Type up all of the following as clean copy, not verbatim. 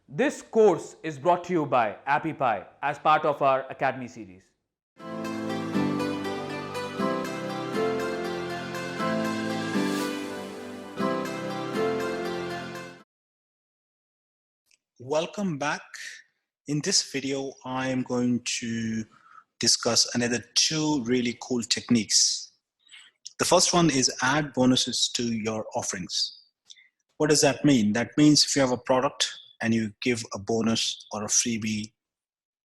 This course is brought to you by AppyPie as part of our Academy series. Welcome back. In this video, I am going to discuss another two really cool techniques. The first one is add bonuses to your offerings. What does that mean? That means if you have a product and you give a bonus or a freebie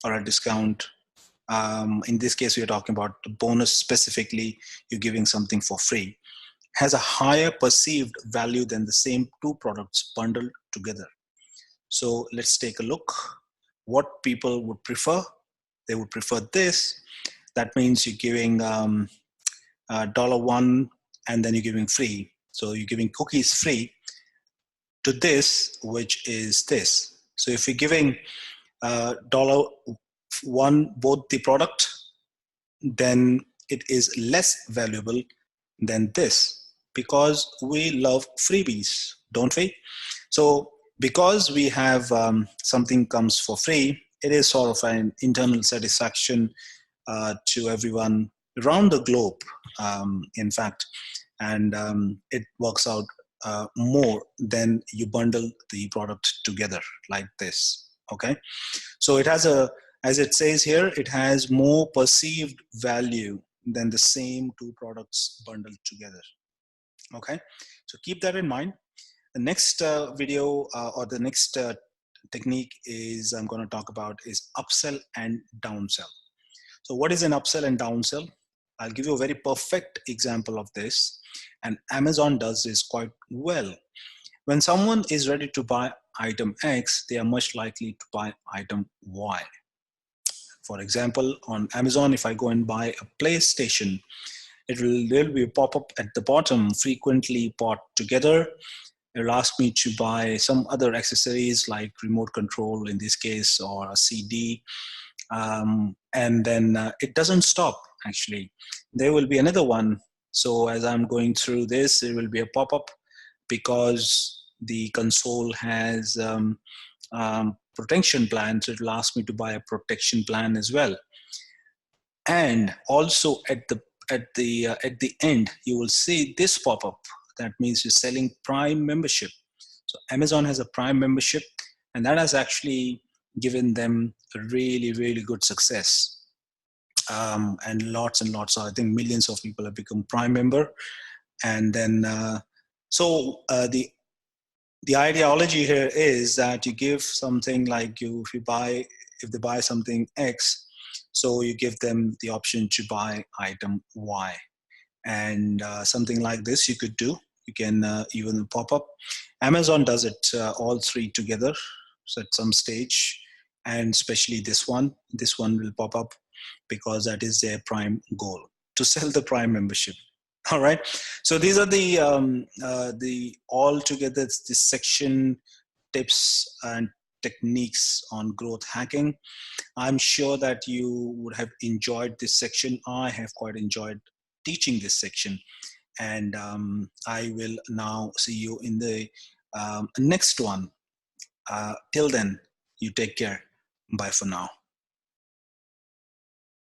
or a discount, in this case, we are talking about the bonus specifically, you're giving something for free, has a higher perceived value than the same two products bundled together. So let's take a look. What people would prefer? They would prefer this. That means you're giving $1 and then you're giving free. So you're giving cookies free to this, which is this. So if you're giving $1 both the product, then it is less valuable than this, because we love freebies, don't we? So because we have something comes for free, it is sort of an internal satisfaction to everyone around the globe, in fact, and it works out more than you bundle the product together like this. Okay, so it has a, as it says here, it has more perceived value than the same two products bundled together. Okay, so keep that in mind. The next video or the next technique is I'm going to talk about is upsell and downsell. So what is an upsell and downsell? I'll give you a very perfect example of this, and Amazon does this quite well. When someone is ready to buy item X, they are much likely to buy item Y. For example, on Amazon, if I go and buy a PlayStation, there'll be a pop-up at the bottom, frequently bought together. It'll ask me to buy some other accessories like remote control in this case, or a CD. And then it doesn't stop, actually. There will be another one. So as I'm going through this, there will be a pop-up because the console has protection plan. So it'll ask me to buy a protection plan as well. And also at the end, you will see this pop-up. That means you're selling Prime membership. So Amazon has a Prime membership, and that has actually given them a really, really good success. And lots, I think millions of people have become Prime member. And then, the ideology here is that you give something like if they buy something X, so you give them the option to buy item Y. And something like this you could do. You can even pop up. Amazon does it all three together, so at some stage, and especially this one will pop up because that is their prime goal, to sell the Prime membership. All right. So these are the all together this section, tips and techniques on growth hacking. I'm sure that you would have enjoyed this section. I have quite enjoyed teaching this section, and I will now see you in the next one. Till then, you take care. Bye for now.